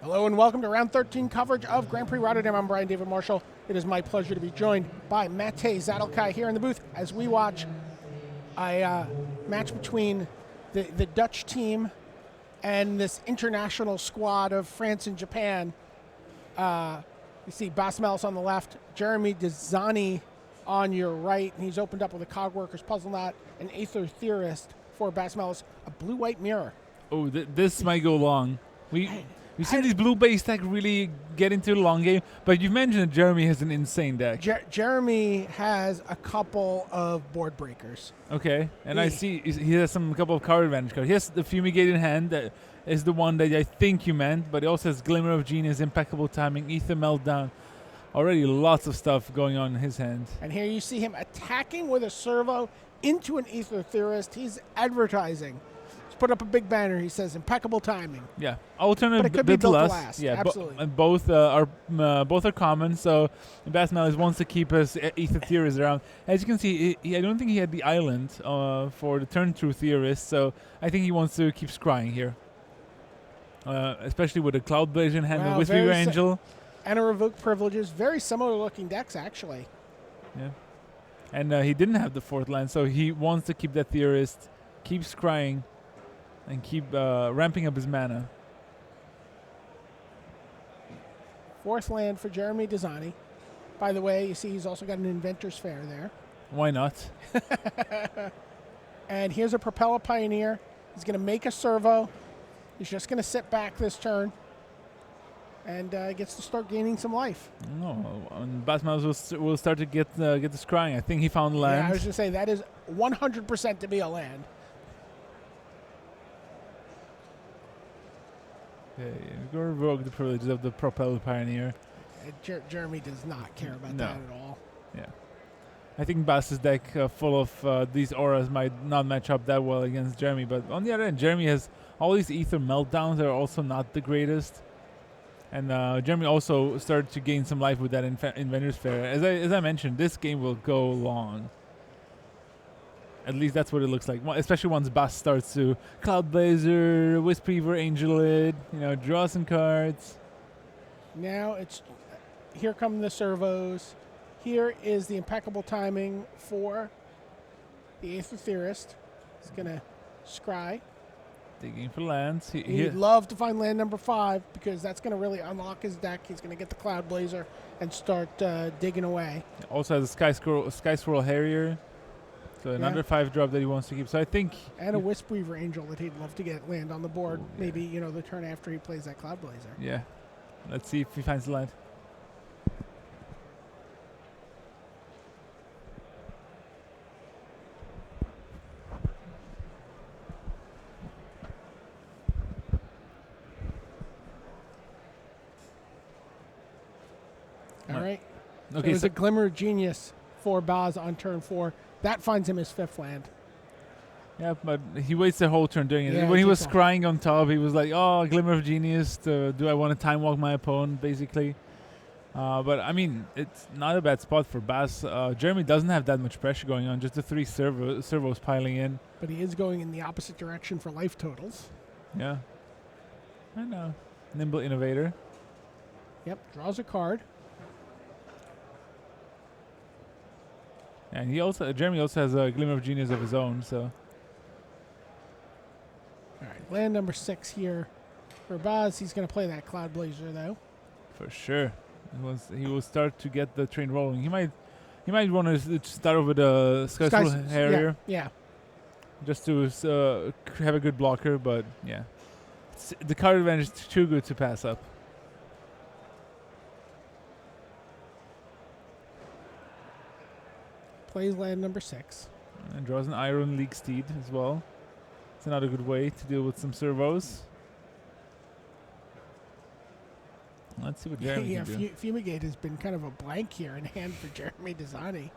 Hello and welcome to round 13 coverage of Grand Prix Rotterdam. I'm Brian David Marshall. It is my pleasure to be joined by Matej Zadelkai here in the booth as we watch a match between the Dutch team and this international squad of France and Japan. You see Bas Mellis on the left, Jeremy Desani on your right, and he's opened up with a Cogworkers Puzzle Knot, an Aether Theorist for Bas Mellis, a blue-white mirror. Oh, this might go long. We've seen these blue base deck really get into the long game, but you mentioned that Jeremy has an insane deck. Jeremy has a couple of board breakers. Okay, and I see he has a couple of card advantage cards. He has the Fumigate in hand, that is the one that I think you meant, but he also has Glimmer of Genius, Impeccable Timing, Aether Meltdown. Already lots of stuff going on in his hand. And here you see him attacking with a servo into an Aether Theorist. He's advertising. Put up a big banner. He says impeccable timing. Yeah, alternate but it could be built to last. Yeah, absolutely. And both are common. So Bas Mellis wants to keep his Aether Theorist around. As you can see, I don't think he had the island for the turn through Theorist. So I think he wants to keep scrying here, especially with a Cloud Blazer in hand, and Whisper Angel, and a Revoke Privileges. Very similar looking decks, actually. Yeah, and he didn't have the fourth land, so he wants to keep that Theorist, keep scrying, and keep ramping up his mana. Fourth land for Jeremy Desani. By the way, you see he's also got an Inventor's Fair there. Why not? And here's a Propeller Pioneer. He's going to make a servo. He's just going to sit back this turn. And gets to start gaining some life. No, and Bas Mellis will start to get the scrying. I think he found land. Yeah, I was going to say, that is 100% to be a land. Okay, go revoke the privileges of the Propeller Pioneer. Jeremy does not care about that at all. Yeah. I think Bas's deck full of these auras might not match up that well against Jeremy, but on the other hand, Jeremy has all these Aether Meltdowns that are also not the greatest. And Jeremy also started to gain some life with that Inventor's Fair. As I mentioned, this game will go long. At least that's what it looks like, especially once Bas starts to Cloud Blazer, Wispreaver, Angelid, draw some cards. Now here come the servos. Here is the impeccable timing for the Aether Theorist. He's going to scry. Digging for lands. He'd love to find land number 5 because that's going to really unlock his deck. He's going to get the Cloud Blazer and start digging away. Also has a Sky Swirl Harrier. So another 5-drop that he wants to keep. So I think... And a Wispreaver Angel that he'd love to get land on the board. Ooh, yeah. Maybe, the turn after he plays that Cloud Blazer. Yeah. Let's see if he finds the land. All right. Okay, so there's a Glimmer of Genius for Bas on turn 4. That finds him his 5th land. Yeah, but he waits the whole turn doing it. Yeah, when he was scrying on top, he was like, oh, Glimmer of Genius, do I want to time walk my opponent, basically. But, I mean, it's not a bad spot for Bas. Jeremy doesn't have that much pressure going on, just the 3 servos piling in. But he is going in the opposite direction for life totals. Yeah. I know. Nimble Innovator. Yep, draws a card. And Jeremy also has a Glimmer of Genius of his own, so. All right, land number 6 here for Bas. He's going to play that Cloud Blazer, though. For sure. He will start to get the train rolling. He might want to start over the Sky Swirl Harrier. Yeah. Just to have a good blocker, but yeah. The card advantage is too good to pass up. Plays land number 6. And draws an Iron League Steed as well. It's another good way to deal with some servos. Let's see what Jeremy can do. Fumigate has been kind of a blank here in hand for Jeremy Desani.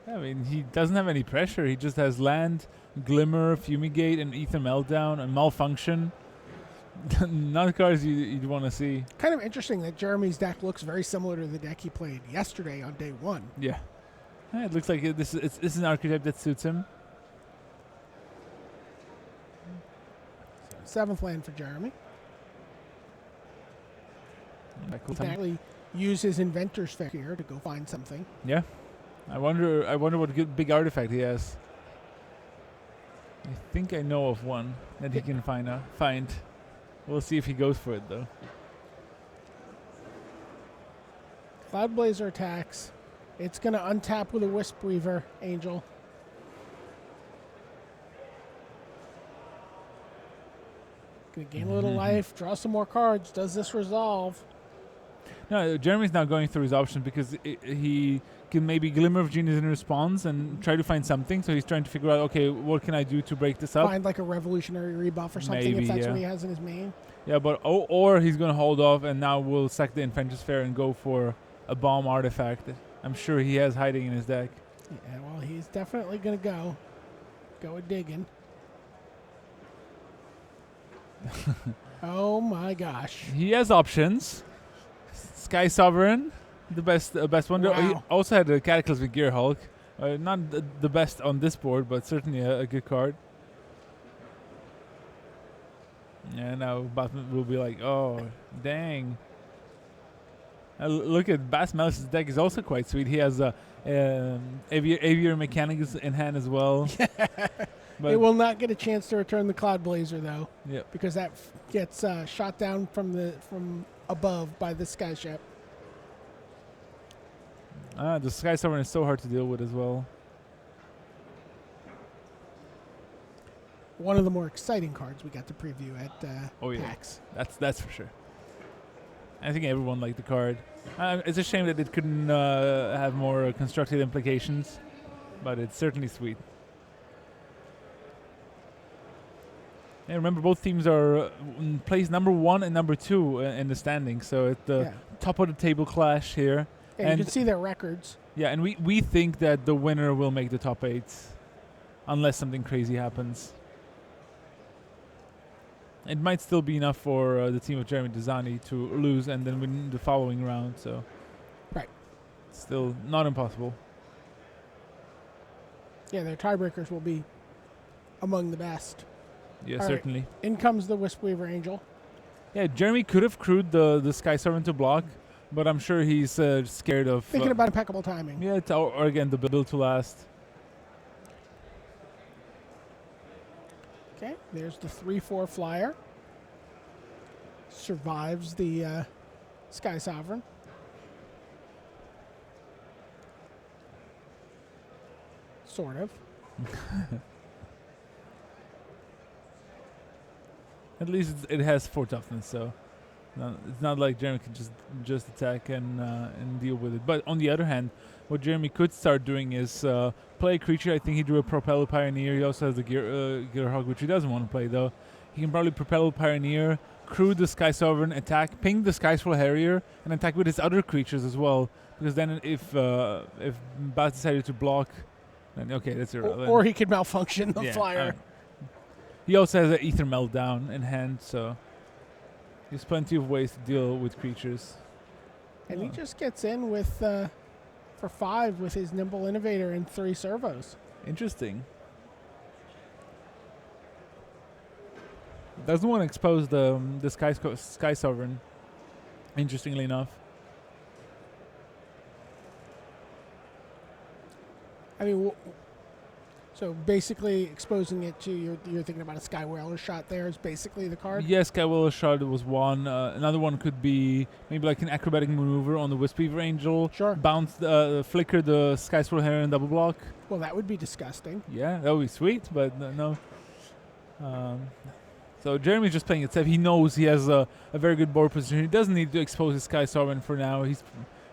I mean, he doesn't have any pressure. He just has land, Glimmer, Fumigate, and Aether Meltdown, and Malfunction. Not cards you'd want to see. Kind of interesting that Jeremy's deck looks very similar to the deck he played yesterday on day 1. Yeah. It looks like this is an archetype that suits him. 7th land for Jeremy. That could He can actually use his inventor's fair here to go find something. Yeah. I wonder what big artifact he has. I think I know of one that he can find. We'll see if he goes for it though. Cloud Blazer attacks. It's going to untap with a Wisp Weaver Angel. Going to gain a little life, draw some more cards. Does this resolve? No, Jeremy's now going through his options because he can maybe Glimmer of Genius in response and try to find something. So he's trying to figure out, okay, what can I do to break this up? Find like a revolutionary rebuff or something Maybe, if that's yeah. what he has in his main. Yeah, but or he's going to hold off and now we'll sack the Inventor's Fair and go for a bomb artifact that I'm sure he has hiding in his deck. Yeah, well, he's definitely going to go a digging. Oh my gosh. He has options. Sky Sovereign, the best one. Wow. He also had a Cataclysmic Gear Hulk. Not the best on this board, but certainly a good card. Yeah, now Batman will be like, oh, dang. Look at Bass Malice's deck is also quite sweet. He has Aviator Mechanics in hand as well. It will not get a chance to return the Cloud Blazer though. Yep. Because that gets shot down from above by the Sky Ship. The Sky Sovereign is so hard to deal with as well. One of the more exciting cards we got to preview at PAX. That's for sure. I think everyone liked the card. It's a shame that it couldn't have more constructed implications, but it's certainly sweet. And remember, both teams are in place number 1 and number 2 in the standings, so at the top of the table clash here. Yeah, you can see their records. Yeah, and we think that the winner will make the top 8, unless something crazy happens. It might still be enough for the team of Jeremy Desani to lose and then win the following round, so right, still not impossible. Yeah, their tiebreakers will be among the best. Yeah, All certainly. Right. In comes the Wisp Weaver Angel. Yeah, Jeremy could have crewed the Sky Servant to block, but I'm sure he's scared of... Thinking about impeccable timing. Yeah, or again, the build to last. Okay, there's the 3/4 flyer. Survives the Sky Sovereign. Sort of. At least it has 4 toughness, so it's not like Jeremy can just attack and deal with it. But on the other hand, what Jeremy could start doing is play a creature. I think he drew a Propeller Pioneer. He also has the Gear Hog, which he doesn't want to play though. He can probably Propeller Pioneer, crew the Sky Sovereign, attack, ping the Skyfall Harrier, and attack with his other creatures as well. Because then if Baz decided to block, then okay, that's irrelevant. Or he could malfunction the flyer. He also has an Ether Meltdown in hand, so there's plenty of ways to deal with creatures. And he just gets in with for 5 with his Nimble Innovator and 3 servos. Interesting. Doesn't want to expose the Sky Sovereign, interestingly enough. I mean, so basically exposing it to you're thinking about a Sky Whaler shot there is basically the card? Yes, Sky Whaler shot was one. Another one could be maybe like an acrobatic maneuver on the Wisp Weaver Angel. Sure. Bounce, flicker the Sky Swirl Hair and double block. Well, that would be disgusting. Yeah, that would be sweet, but no. So Jeremy's just playing it safe. He knows he has a very good board position. He doesn't need to expose his Sky Sovereign for now.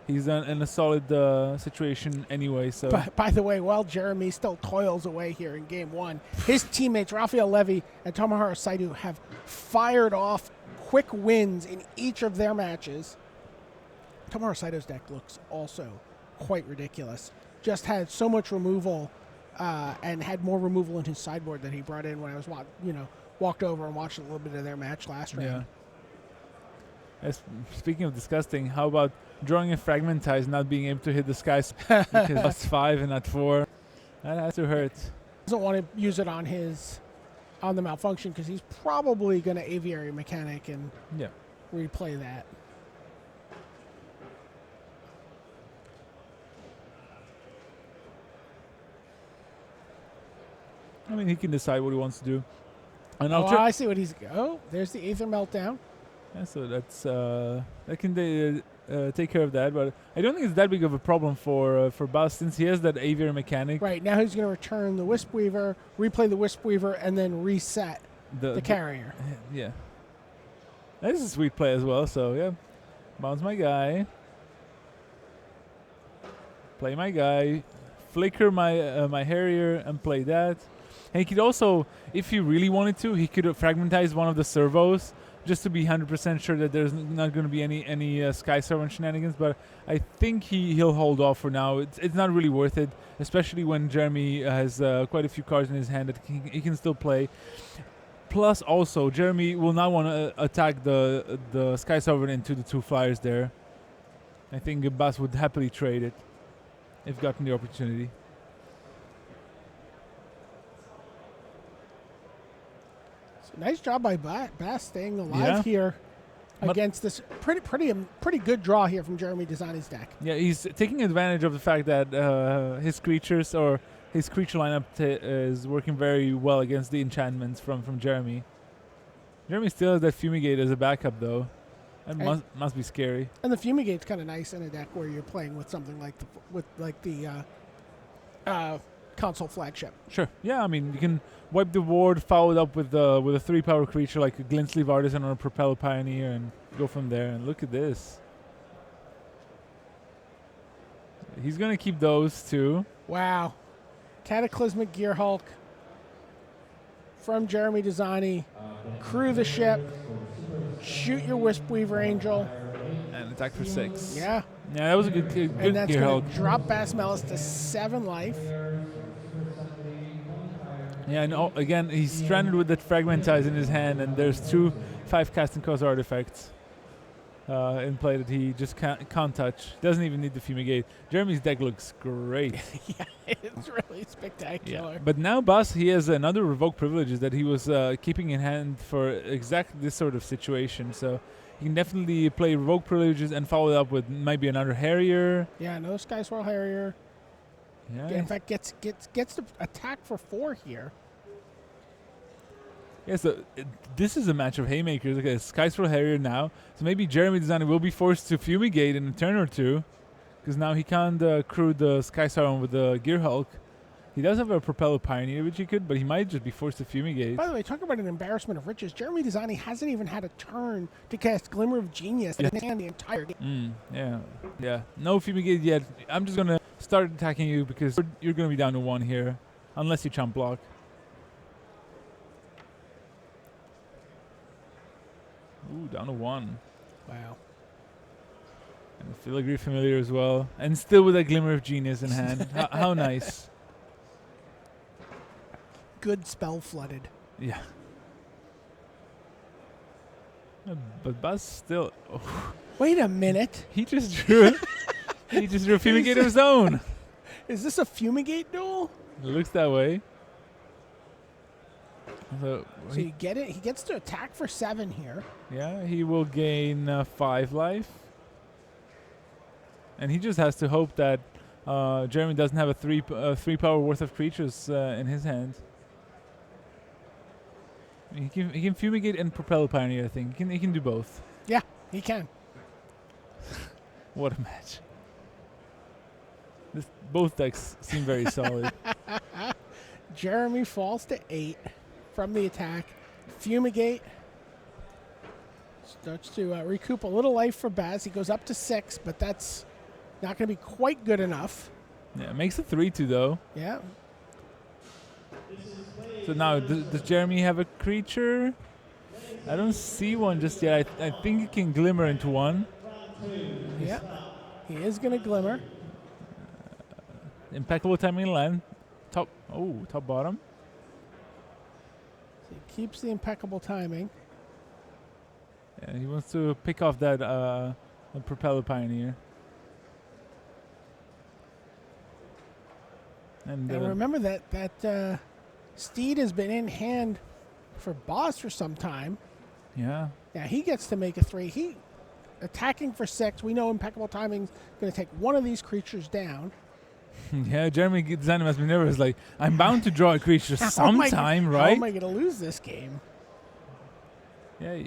He's in a solid situation anyway. So, by the way, while Jeremy still toils away here in Game 1, his teammates Raphael Levy and Tomohiro Saito have fired off quick wins in each of their matches. Tomohiro Saito's deck looks also quite ridiculous. Just had so much removal and had more removal in his sideboard that he brought in when I was walked over and watched a little bit of their match last round. Yeah. Speaking of disgusting, how about drawing a Fragmentize, not being able to hit the skies because that's 5 and not 4? That has to hurt. Doesn't want to use it on the malfunction because he's probably going to Aviary Mechanic and replay that. mean, he can decide what he wants to do. And Oh, I see what he's. Oh, there's the Aether Meltdown. Yeah, so that's that can take care of that, but I don't think it's that big of a problem for Buzz since he has that aviary mechanic. Right, now he's going to return the Wisp Weaver, replay the Wisp Weaver, and then reset the carrier. Yeah. That is a sweet play as well, so yeah. Bounce my guy. Play my guy. Flicker my Harrier and play that. And he could also, if he really wanted to, he could fragmentize one of the servos just to be 100% sure that there's not going to be any Sky Servant shenanigans. But I think he'll hold off for now. It's not really worth it, especially when Jeremy has quite a few cards in his hand that he can still play. Plus, also, Jeremy will not want to attack the Sky Sovereign into the 2 flyers there. I think Bas would happily trade it if gotten the opportunity. So nice job by Bass staying alive here against this pretty good draw here from Jeremy Designy's deck. Yeah, he's taking advantage of the fact that his creatures or his creature lineup is working very well against the enchantments from Jeremy. Jeremy still has that Fumigate as a backup, though. That must be scary. And the Fumigate's kind of nice in a deck where you're playing with something like the console flagship. Sure. Yeah, I mean, you can wipe the ward, follow it up with a 3-power creature like a Glintsleeve Artisan or a Propeller Pioneer, and go from there. And look at this. He's going to keep those, too. Wow. Cataclysmic Gearhulk from Jeremy Designy. Crew the ship. Shoot your Wisp Weaver Angel. And attack for 6. Yeah. Yeah, that was a good And that's going Gearhulk. to drop Basmelis to 7 life. Yeah, and again, he's stranded with that Fragmentize in his hand, and there's 2 5-casting cost artifacts in play that he just can't touch. Doesn't even need the Fumigate. Jeremy's deck looks great. Yeah, it's really spectacular. Yeah. But now Bas, he has another Revoke Privileges that he was keeping in hand for exactly this sort of situation. So he can definitely play Revoke Privileges and follow it up with maybe another Harrier. Yeah, no Sky Swirl Harrier. Yeah. In fact, gets to attack for 4 here. Yeah, so this is a match of haymakers. Look at Sky Swirl Harrier now. So maybe Jeremy Designer will be forced to Fumigate in a turn or two, because now he can't crew the Sky Siren with the Gearhulk. He does have a Propeller Pioneer, which he could, but he might just be forced to Fumigate. By the way, talk about an embarrassment of riches. Jeremy Designy hasn't even had a turn to cast Glimmer of Genius in his hand the entire game. Yeah. No Fumigate yet. I'm just going to start attacking you because you're going to be down to 1 here, unless you chump block. Ooh, down to 1. Wow. And Filigree Familiar as well. And still with a Glimmer of Genius in hand. How nice. Good spell flooded. Yeah. But Buzz still... Oh. Wait a minute. He just drew a Fumigate of his own. Is this a Fumigate duel? It looks that way. So you get it. He gets to attack for 7 here. Yeah, he will gain 5 life. And he just has to hope that Jeremy doesn't have a 3 power worth of creatures in his hand. He can Fumigate and Propeller Pioneer, I think. He can do both. Yeah, he can. What a match. Both decks seem very solid. Jeremy falls to 8 from the attack. Fumigate starts to recoup a little life for Baz. He goes up to 6, but that's not going to be quite good enough. Yeah, it makes a 3-2 though. Yeah. So now, does Jeremy have a creature? I don't see one just yet. I think he can Glimmer into 1. Yeah, he is going to Glimmer. Impeccable timing land. Top bottom. So he keeps the impeccable timing. Yeah, he wants to pick off that Propeller Pioneer. And remember that Steed has been in hand for Boss for some time. Yeah. Now he gets to make a 3. He attacking for 6. We know impeccable timing's going to take one of these creatures down. Yeah, Jeremy Designer must be nervous. Like, I'm bound to draw a creature sometime, How right? am I going to lose this game? Yeah.